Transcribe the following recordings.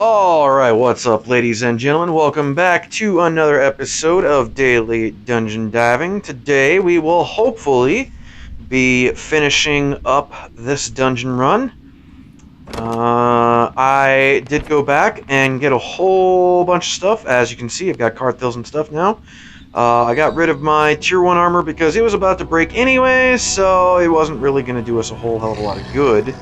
Alright, what's up, ladies and gentlemen? Welcome back to another episode of Daily Dungeon Diving. Today we will hopefully be finishing up this dungeon run. I did go back and get a whole bunch of stuff. As you can see, I've got Carthils and stuff now. I got rid of my Tier 1 armor because it was about to break anyway, so it wasn't really going to do us a whole hell of a lot of good.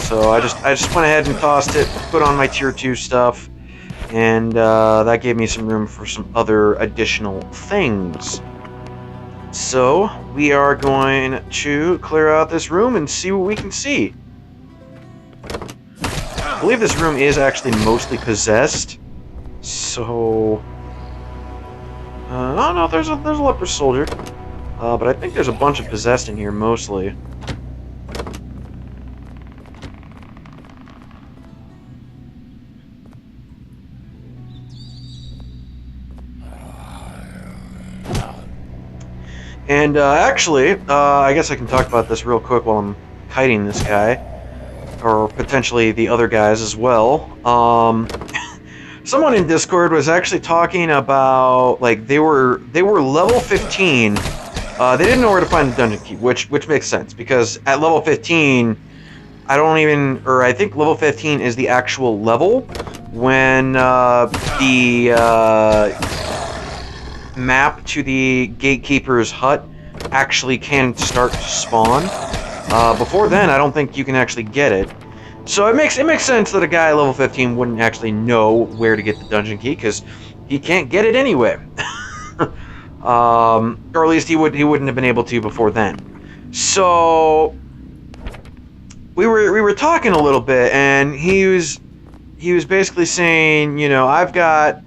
So I just went ahead and tossed it, put on my Tier 2 stuff, and that gave me some room for some other additional things. So we are going to clear out this room and see what we can see. I believe this room is actually mostly possessed. So oh no, there's a leper soldier, but I think there's a bunch of possessed in here mostly. And actually, I guess I can talk about this real quick while I'm kiting this guy, or potentially the other guys as well. Someone in Discord was actually talking about, like, they were level 15. They didn't know where to find the dungeon key, which makes sense, because at level 15, I think level 15 is the actual level when the map to the gatekeeper's hut actually can start to spawn. Before then, I don't think you can actually get it. So it makes sense that a guy level 15 wouldn't actually know where to get the dungeon key, because he can't get it anyway. Or at least he wouldn't have been able to before then. So we were talking a little bit, and he was basically saying, you know, I've got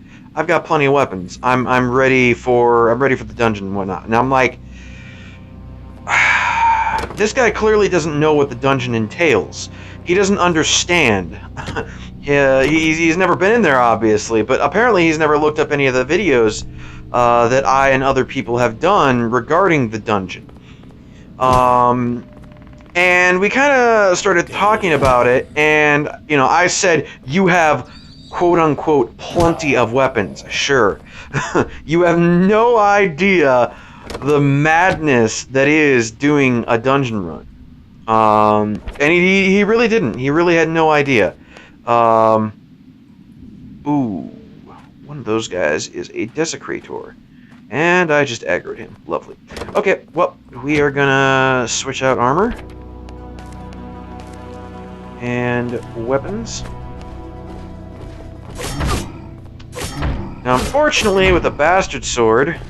plenty of weapons. I'm ready for the dungeon and whatnot. And I'm like, this guy clearly doesn't know what the dungeon entails. He doesn't understand. Yeah, he's never been in there, obviously, but apparently he's never looked up any of the videos that I and other people have done regarding the dungeon. And we kind of started talking about it, and, you know, I said, you have quote-unquote plenty of weapons. Sure. You have no idea the madness that is doing a dungeon run. And he really didn't. He really had no idea. Ooh, one of those guys is a Desecrator. And I just aggroed him. Lovely. Okay, well, we are gonna switch out armor. And weapons. Now, unfortunately, with a bastard sword,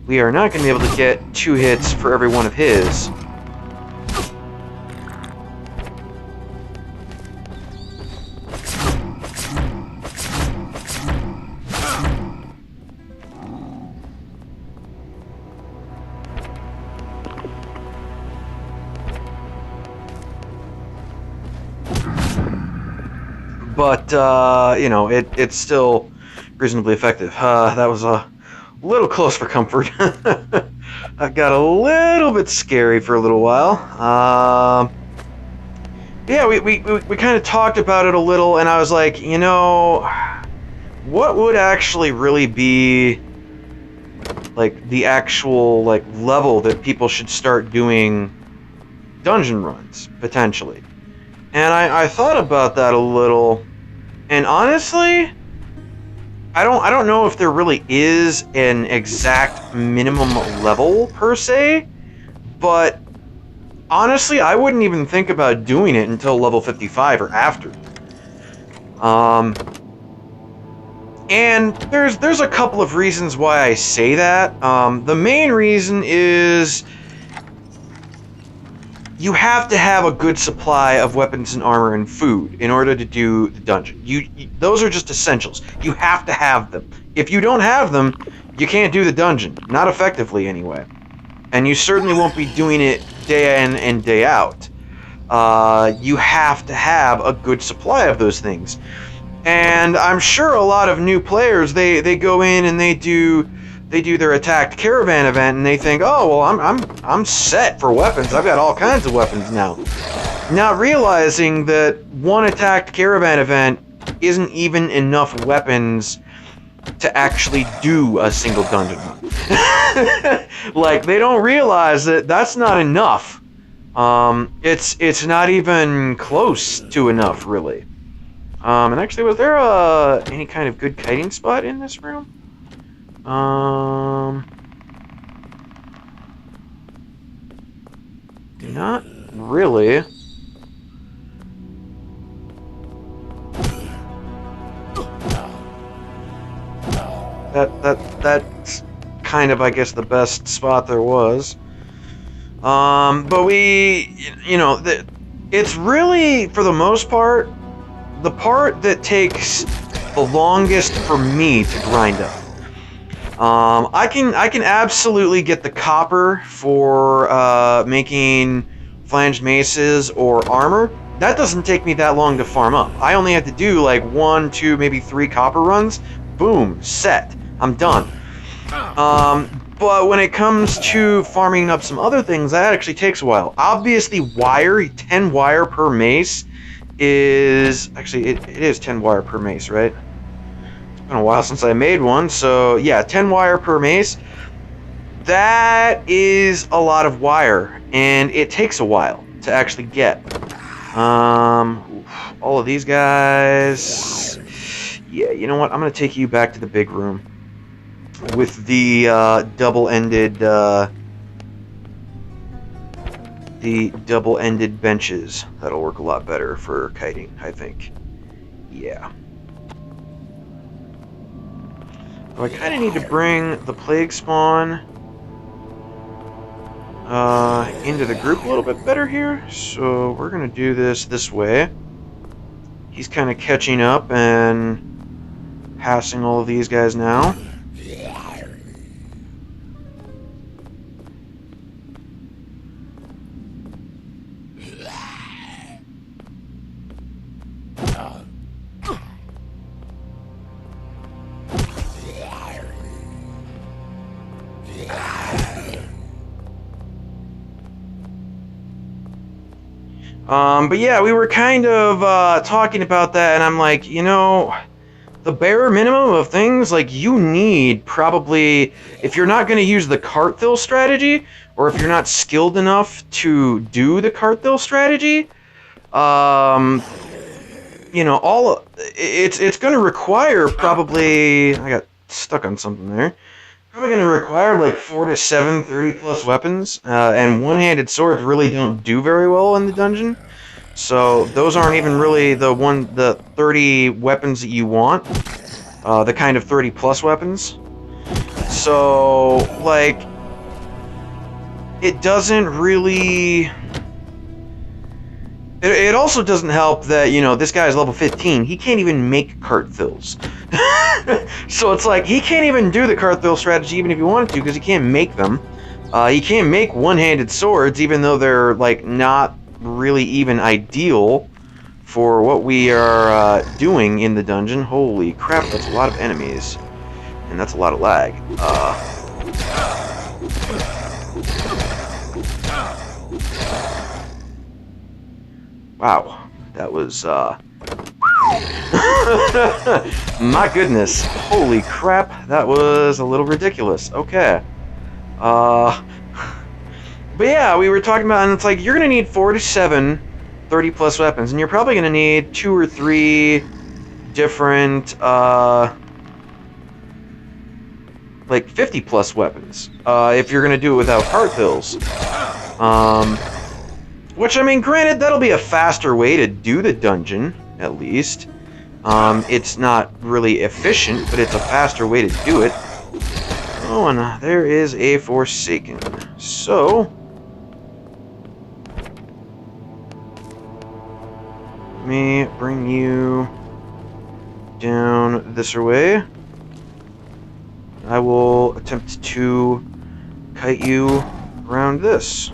we are not going to be able to get 2 hits for every one of his. But, you know, it's still reasonably effective. That was a little close for comfort. I got a little bit scary for a little while. Yeah, we kind of talked about it a little, and I was like, you know, what would actually really be, like, the actual, like, level that people should start doing dungeon runs, potentially? And I thought about that a little, and honestly, I don't know if there really is an exact minimum level per se, but honestly, I wouldn't even think about doing it until level 55 or after. And there's a couple of reasons why I say that. The main reason is you have to have a good supply of weapons and armor and food in order to do the dungeon. Those are just essentials. You have to have them. If you don't have them, you can't do the dungeon. Not effectively, anyway. And you certainly won't be doing it day in and day out. You have to have a good supply of those things. And I'm sure a lot of new players, they go in and they do their attacked caravan event, and they think, oh well, I'm set for weapons. I've got all kinds of weapons now. Not realizing that one attacked caravan event isn't even enough weapons to actually do a single dungeon run. Like, they don't realize that that's not enough. It's not even close to enough, really. And actually, was there any kind of good kiting spot in this room? Not really. That's kind of, I guess, the best spot there was. But it's really, for the most part, the part that takes the longest for me to grind up. I can absolutely get the copper for making flanged maces or armor. That doesn't take me that long to farm up. I only have to do like 1, 2, maybe 3 copper runs. Boom, set. I'm done. But when it comes to farming up some other things, that actually takes a while. Obviously, wire, 10 wire per mace is... Actually, it is 10 wire per mace, right? It's been a while since I made one, so yeah, 10 wire per mace. That is a lot of wire, and it takes a while to actually get. All of these guys... Yeah, you know what? I'm going to take you back to the big room with the double-ended benches. That'll work a lot better for kiting, I think. Yeah. So I kind of need to bring the plague spawn into the group a little bit better here. So we're going to do this way. He's kind of catching up and passing all of these guys now. But yeah, we were kind of talking about that, and I'm like, you know, the bare minimum of things, like, you need probably, if you're not going to use the cart fill strategy, or if you're not skilled enough to do the cart fill strategy, you know, it's going to require probably, I got stuck on something there, probably going to require like 4 to 7 30-plus weapons, and one-handed swords really don't do very well in the dungeon. So those aren't even really the 30 weapons that you want, the kind of 30-plus weapons. So, like, it doesn't really... It also doesn't help that, you know, this guy's level 15. He can't even make cart fills. So it's like, he can't even do the cart fill strategy even if he wanted to, because he can't make them. He can't make one-handed swords, even though they're, like, not really even ideal for what we are doing in the dungeon. Holy crap, that's a lot of enemies. And that's a lot of lag. Wow, that was, my goodness. Holy crap, that was a little ridiculous. Okay. But yeah, we were talking about, and it's like, you're going to need 4 to 7 30-plus weapons, and you're probably going to need 2 or 3 different, like, 50-plus weapons, if you're going to do it without cart fills. Which, I mean, granted, that'll be a faster way to do the dungeon, at least. It's not really efficient, but it's a faster way to do it. Oh, and there is a Forsaken. So... let me bring you down this way. I will attempt to kite you around this.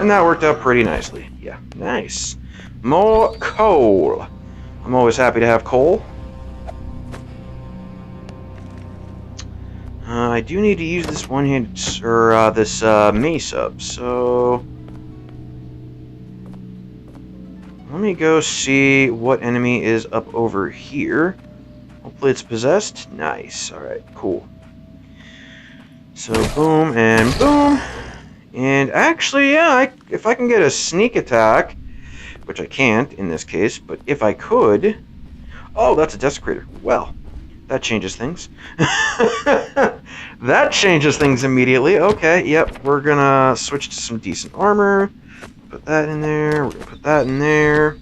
And that worked out pretty nicely. Yeah, nice. More coal. I'm always happy to have coal. I do need to use this one-handed, or this mace up, so let me go see what enemy is up over here. Hopefully it's possessed. Nice. Alright, cool. So boom and boom. And actually, yeah, if I can get a sneak attack, which I can't in this case, but if I could... Oh, that's a desecrator. Well, that changes things. That changes things immediately. Okay, yep, we're gonna switch to some decent armor. Put that in there, we're gonna put that in there.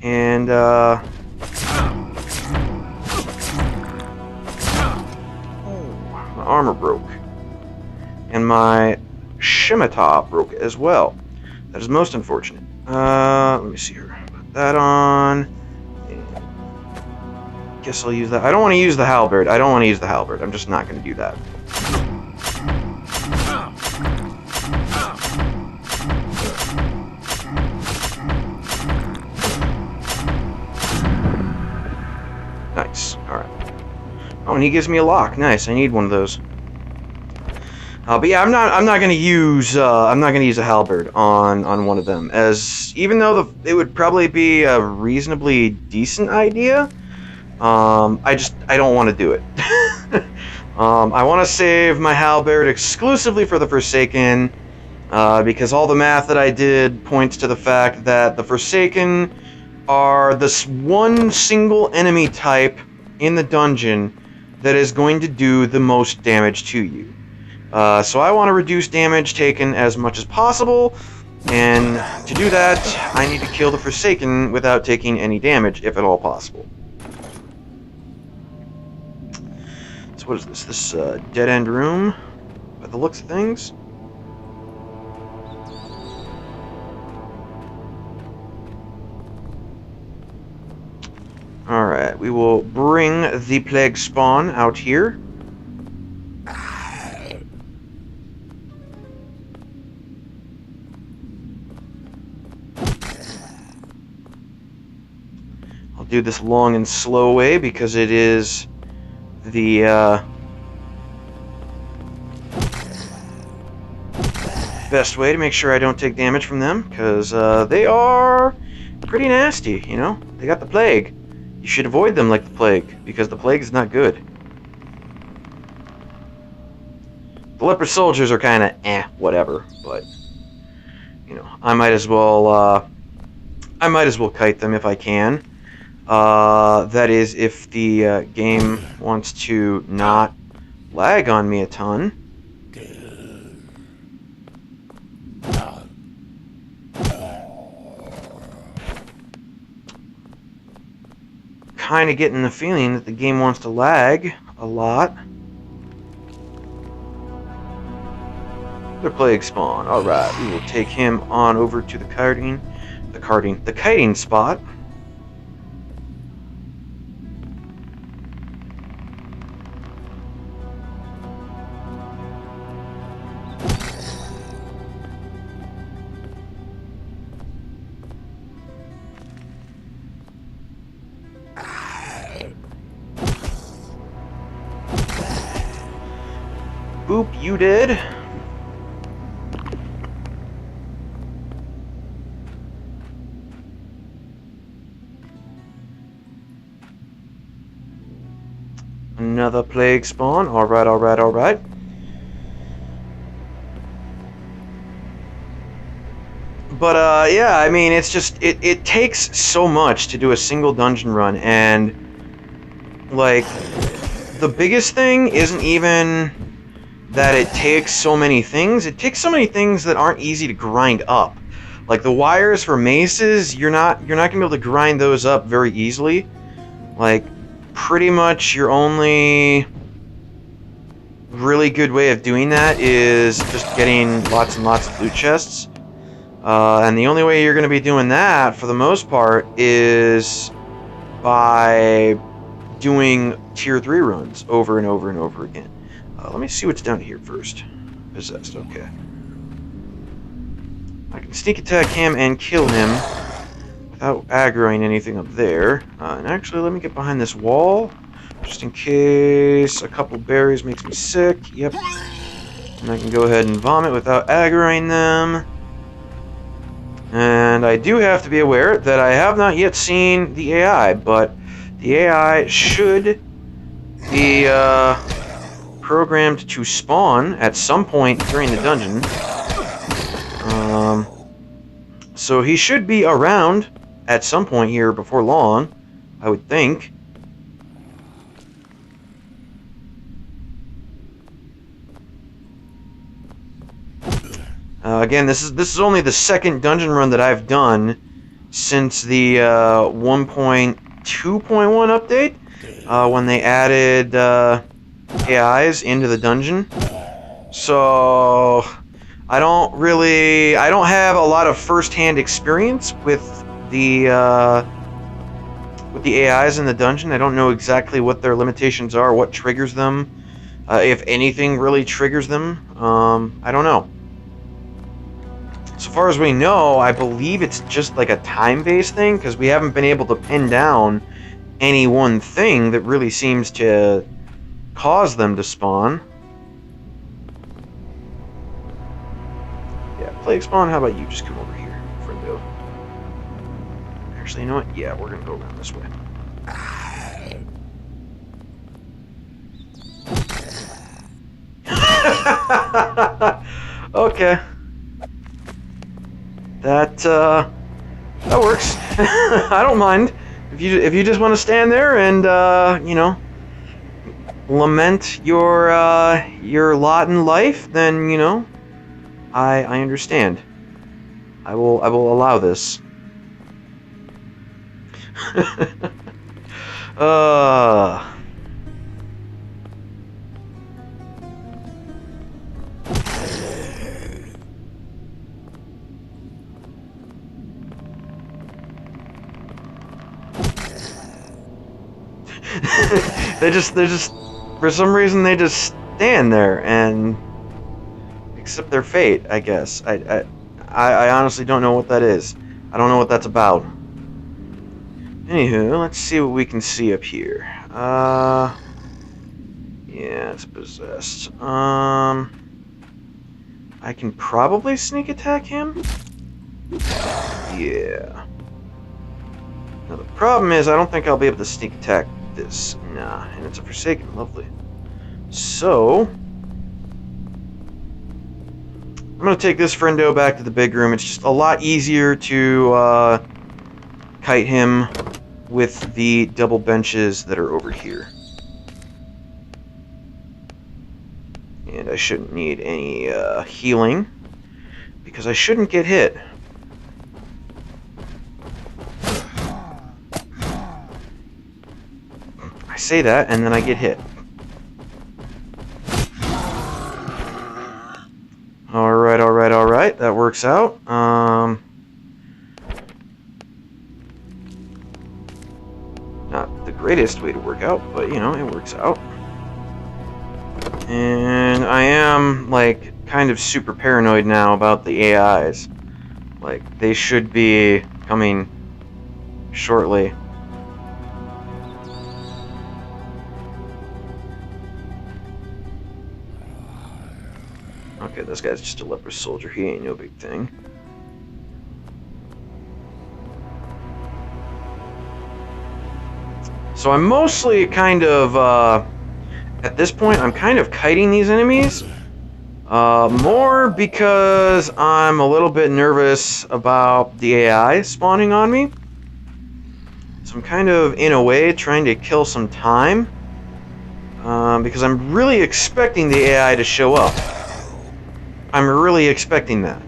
And, oh, my armor broke. And my scimitar broke as well. That is most unfortunate. Let me see here. Put that on. Guess I'll use that. I don't want to use the halberd. I'm just not going to do that. Nice. Alright. Oh, and he gives me a lock. Nice. I need one of those. But yeah, I'm not gonna use a halberd on one of them, as even though it would probably be a reasonably decent idea, I don't want to do it. I want to save my halberd exclusively for the Forsaken, because all the math that I did points to the fact that the Forsaken are this one single enemy type in the dungeon that is going to do the most damage to you. So I want to reduce damage taken as much as possible, and to do that, I need to kill the Forsaken without taking any damage, if at all possible. So what is this? This dead-end room, by the looks of things. Alright, we will bring the Plague Spawn out here. Do this long and slow way because it is the best way to make sure I don't take damage from them, because they are pretty nasty, you know? They got the plague. You should avoid them like the plague, because the plague is not good. The leper soldiers are kind of whatever, but you know, I might as well kite them if I can. That is, if the game wants to not lag on me a ton. Kind of getting the feeling that the game wants to lag a lot. The Plague Spawn. Alright, we will take him on over to the kiting spot. Boop, you did. Another Plague Spawn. Alright, alright, alright. But, yeah, I mean, it's just, it takes so much to do a single dungeon run, and, like, the biggest thing isn't even that it takes so many things. It takes so many things that aren't easy to grind up. Like, the wires for maces, you're not gonna be able to grind those up very easily. Like, pretty much your only really good way of doing that is just getting lots and lots of loot chests. And the only way you're going to be doing that, for the most part, is by doing tier 3 runs over and over and over again. Let me see what's down here first. Possessed, okay. I can sneak attack him and kill him without aggroing anything up there. And actually, let me get behind this wall. Just in case a couple berries makes me sick. Yep. And I can go ahead and vomit without aggroing them. And I do have to be aware that I have not yet seen the AI, but the AI should be programmed to spawn at some point during the dungeon. So he should be around at some point here before long, I would think. Again, this is only the second dungeon run that I've done since the 1.2.1 update, when they added AIs into the dungeon. So I don't have a lot of first-hand experience with the AIs in the dungeon. I don't know exactly what their limitations are, what triggers them, if anything really triggers them. I don't know. So far as we know, I believe it's just like a time-based thing, because we haven't been able to pin down any one thing that really seems to cause them to spawn. Yeah, Plague Spawn, how about you just come over here, friendo? Actually, you know what? Yeah, we're gonna go around this way. Okay. That works. I don't mind. If you just want to stand there and you know, lament your lot in life, then you know, I understand. I will allow this. They're just for some reason they just stand there and accept their fate, I guess. I honestly don't know what that is. I don't know what that's about. Anywho, let's see what we can see up here. Yeah, it's possessed. I can probably sneak attack him? Yeah. Now the problem is I don't think I'll be able to sneak attack this. Nah, and it's a Forsaken. Lovely. So I'm gonna take this friendo back to the big room. It's just a lot easier to kite him with the double benches that are over here. And I shouldn't need any healing, because I shouldn't get hit. I say that, and then I get hit. Alright, that works out. Not the greatest way to work out, but, you know, it works out. And I am, like, kind of super paranoid now about the AIs. Like, they should be coming shortly. Okay, this guy's just a leper soldier. He ain't no big thing. So I'm mostly kind of, at this point, I'm kind of kiting these enemies. More because I'm a little bit nervous about the AI spawning on me. So I'm kind of, in a way, trying to kill some time. Because I'm really expecting the AI to show up. I'm really expecting that.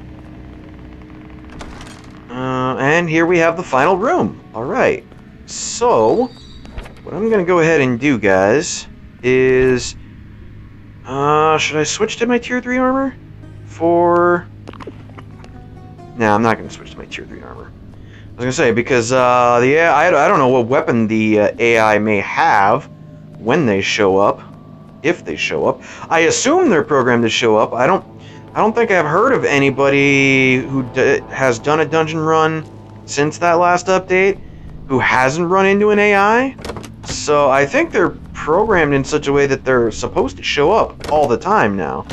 And here we have the final room. Alright. So, what I'm going to go ahead and do, guys, is... should I switch to my tier 3 armor? Nah, I'm not going to switch to my tier 3 armor. I was going to say, because I don't know what weapon the AI may have when they show up. If they show up. I assume they're programmed to show up. I don't think I've heard of anybody who has done a dungeon run since that last update who hasn't run into an AI. So I think they're programmed in such a way that they're supposed to show up all the time now.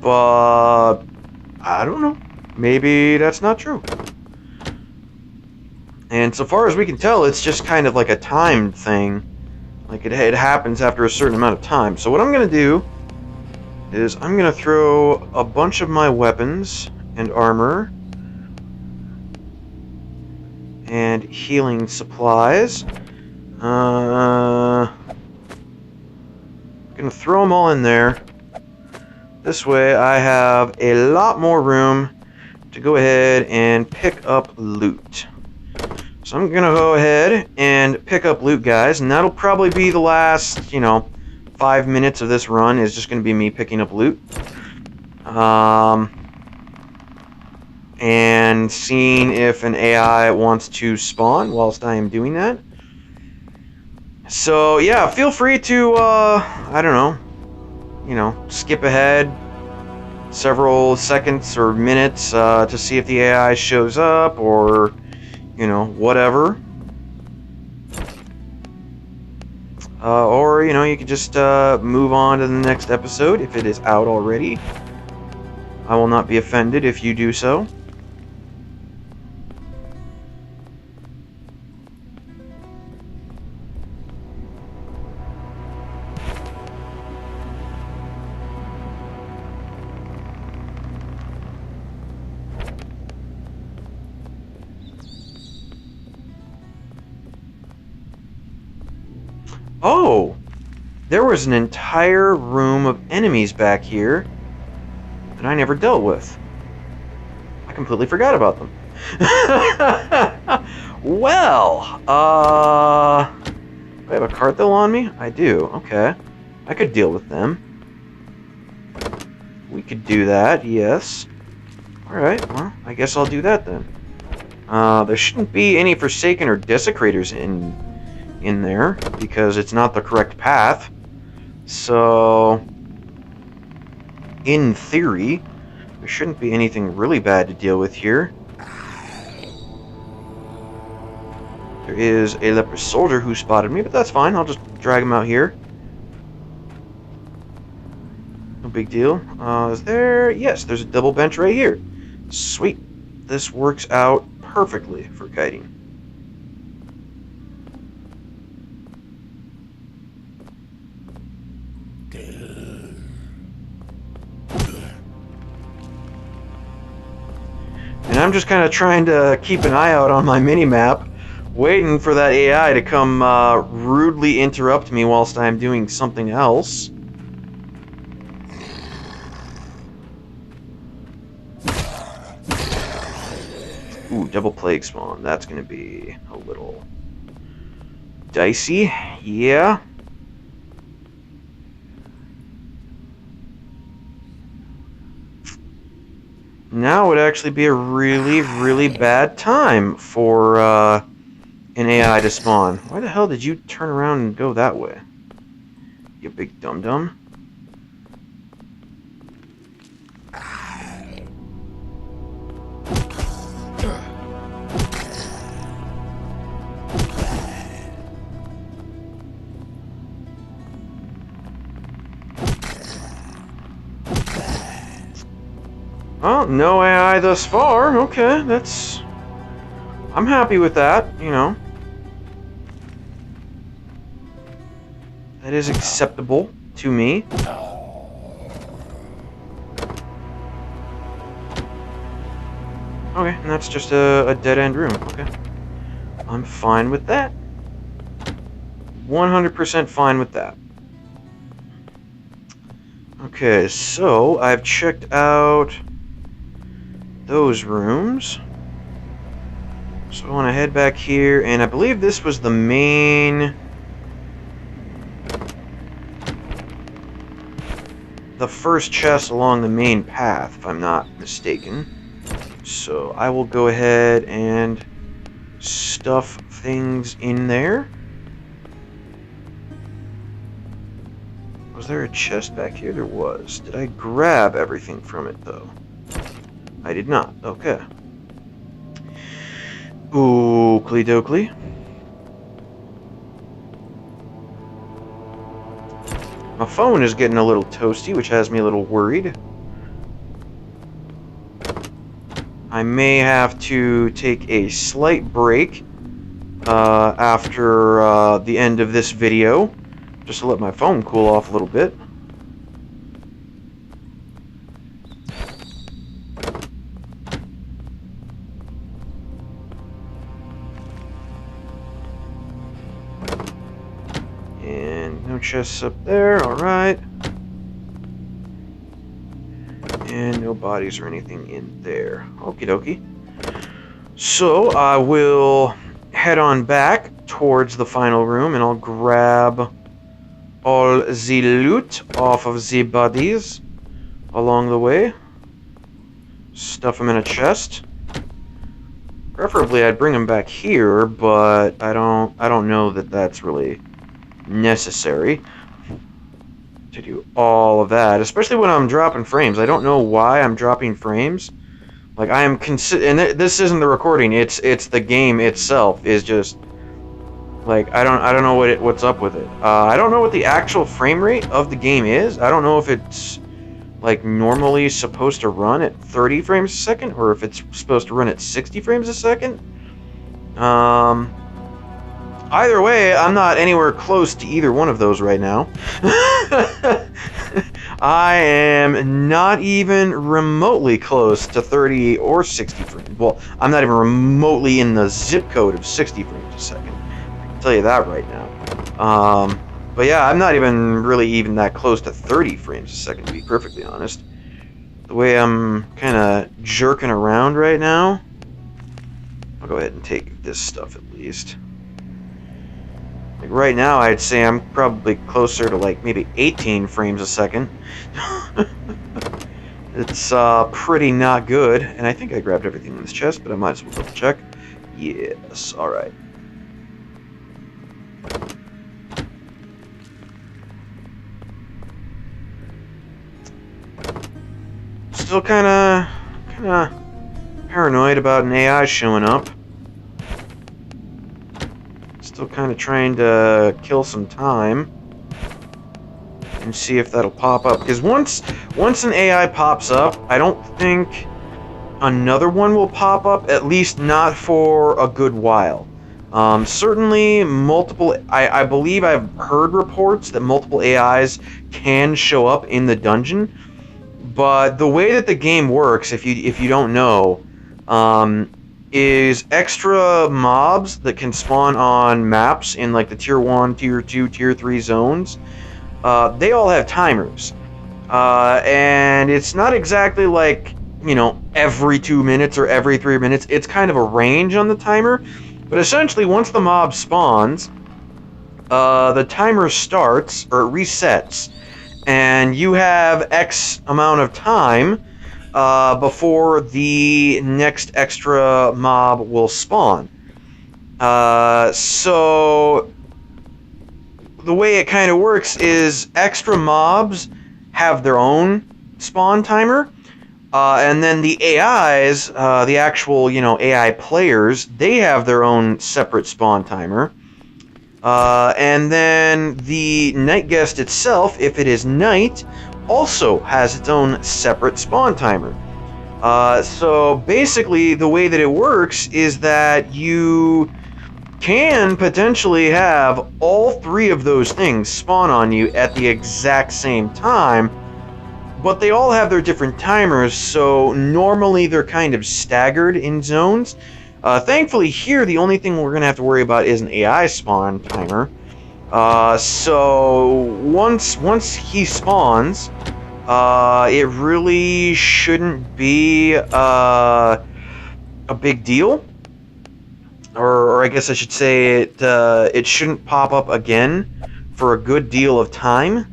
But I don't know. Maybe that's not true. And so far as we can tell, it's just kind of like a timed thing. Like it happens after a certain amount of time. So what I'm going to do is I'm going to throw a bunch of my weapons and armor and healing supplies. I'm going to throw them all in there. This way I have a lot more room to go ahead and pick up loot. So I'm going to go ahead and pick up loot, guys, and that'll probably be the last, 5 minutes of this run is just going to be me picking up loot. And seeing if an AI wants to spawn whilst I am doing that. So, yeah, feel free to, I don't know, skip ahead several seconds or minutes to see if the AI shows up or, whatever. Or, you could just move on to the next episode if it is out already. I will not be offended if you do so. Oh! There was an entire room of enemies back here that I never dealt with. I completely forgot about them. Well, do I have a Carthel on me? I do, okay. I could deal with them. We could do that, yes. Alright, well, I guess I'll do that then. There shouldn't be any Forsaken or Desecrators in there, because it's not the correct path. So, in theory, there shouldn't be anything really bad to deal with here. There is a leper soldier who spotted me, but that's fine. I'll just drag him out here. No big deal. Is there? Yes, there's a double bench right here. Sweet. This works out perfectly for kiting. And I'm just kind of trying to keep an eye out on my mini-map, waiting for that AI to come rudely interrupt me whilst I'm doing something else. Ooh, double plague spawn. That's going to be a little dicey. Yeah. Now would actually be a really, really bad time for an AI to spawn. Why the hell did you turn around and go that way? You big dum-dum. Well, no AI thus far. Okay, that's... I'm happy with that, That is acceptable to me. Okay, and that's just a dead-end room. Okay. I'm fine with that. 100% fine with that. Okay, so I've checked out those rooms. So I want to head back here, and I believe this was the main... the first chest along the main path, if I'm not mistaken. So I will go ahead and stuff things in there. Was there a chest back here? There was. Did I grab everything from it, though? I did not. Okay. Oakley dokley. My phone is getting a little toasty, which has me a little worried. I may have to take a slight break after the end of this video, just to let my phone cool off a little bit. And no chests up there, alright. And no bodies or anything in there. Okie dokie. So I will head on back towards the final room and I'll grab all the loot off of the bodies along the way. Stuff them in a chest. Preferably I'd bring them back here, but I don't know that that's really necessary to do all of that, especially when I'm dropping frames. I don't know why I'm dropping frames. Like I am and this isn't the recording. It's the game itself is just like I don't know what's up with it. I don't know what the actual frame rate of the game is. I don't know if it's like normally supposed to run at 30 frames a second or if it's supposed to run at 60 frames a second. Either way, I'm not anywhere close to either one of those right now. I am not even remotely close to 30 or 60 frames. Well, I'm not even remotely in the zip code of 60 frames a second. I can tell you that right now. But yeah, I'm not even really that close to 30 frames a second, to be perfectly honest. The way I'm kind of jerking around right now, I'll go ahead and take this stuff at least. Like right now, I'd say I'm probably closer to like maybe 18 frames a second. It's pretty not good, and I think I grabbed everything in this chest, but I might as well double check. Yes, alright. Still kinda paranoid about an AI showing up. Still kind of trying to kill some time and see if that'll pop up. Because once an AI pops up, I don't think another one will pop up, at least not for a good while. Certainly multiple, I believe I've heard reports that multiple AIs can show up in the dungeon, but the way that the game works, if you don't know, is extra mobs that can spawn on maps in like the tier 1, tier 2, tier 3 zones. They all have timers. And it's not exactly like, you know, every 2 minutes or every 3 minutes. It's kind of a range on the timer. But essentially, once the mob spawns, the timer starts, or it resets, and you have X amount of time before the next extra mob will spawn. So the way it kind of works is extra mobs have their own spawn timer, and then the AIs, the actual, you know, AI players, they have their own separate spawn timer. And then the night guest itself, if it is night, also has its own separate spawn timer. So basically the way that it works is that you can potentially have all three of those things spawn on you at the exact same time, but they all have their different timers, so normally they're kind of staggered in zones. Thankfully here the only thing we're going to have to worry about is an AI spawn timer. So once he spawns, it really shouldn't be a big deal, or I guess I should say it shouldn't pop up again for a good deal of time.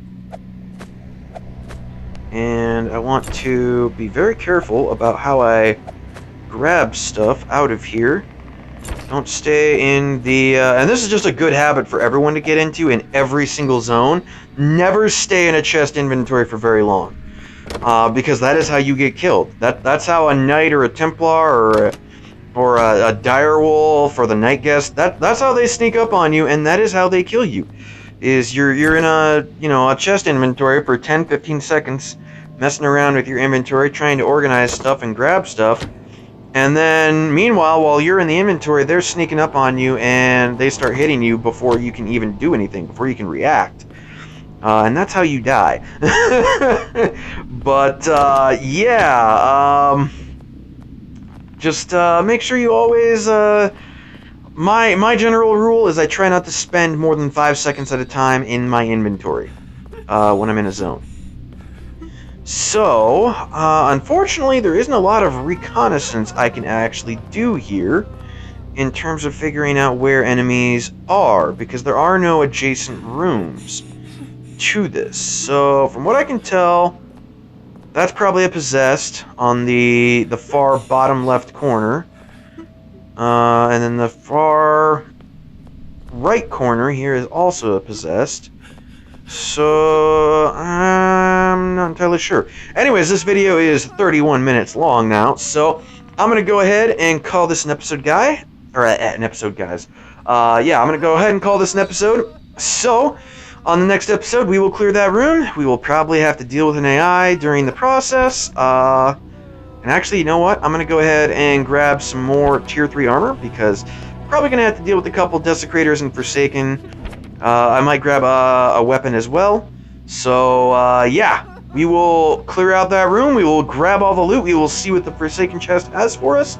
And I want to be very careful about how I grab stuff out of here. Don't stay in the and this is just a good habit for everyone to get into in every single zone. Never stay in a chest inventory for very long, because that is how you get killed. That's how a knight or a Templar or a direwolf or the night guest, that's how they sneak up on you, and that is how they kill you, is you're in a, you know, a chest inventory for 10-15 seconds, messing around with your inventory, trying to organize stuff and grab stuff. And then, meanwhile, while you're in the inventory, they're sneaking up on you, and they start hitting you before you can even do anything, before you can react. And that's how you die. But, yeah, just make sure you always, my general rule is I try not to spend more than 5 seconds at a time in my inventory when I'm in a zone. So, unfortunately, there isn't a lot of reconnaissance I can actually do here in terms of figuring out where enemies are, because there are no adjacent rooms to this. So, from what I can tell, that's probably a possessed on the far bottom left corner. And then the far right corner here is also a possessed. So, I'm not entirely sure. Anyways, this video is 31 minutes long now, so I'm going to go ahead and call this an episode, guy. Or an episode, guys. Yeah, I'm going to go ahead and call this an episode. So, on the next episode, we will clear that room. We will probably have to deal with an AI during the process. And actually, you know what? I'm going to go ahead and grab some more Tier 3 armor, because probably going to have to deal with a couple Desecrators and Forsaken. I might grab a weapon as well. So, yeah, we will clear out that room. We will grab all the loot. We will see what the Forsaken chest has for us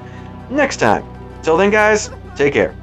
next time. Till then, guys, take care.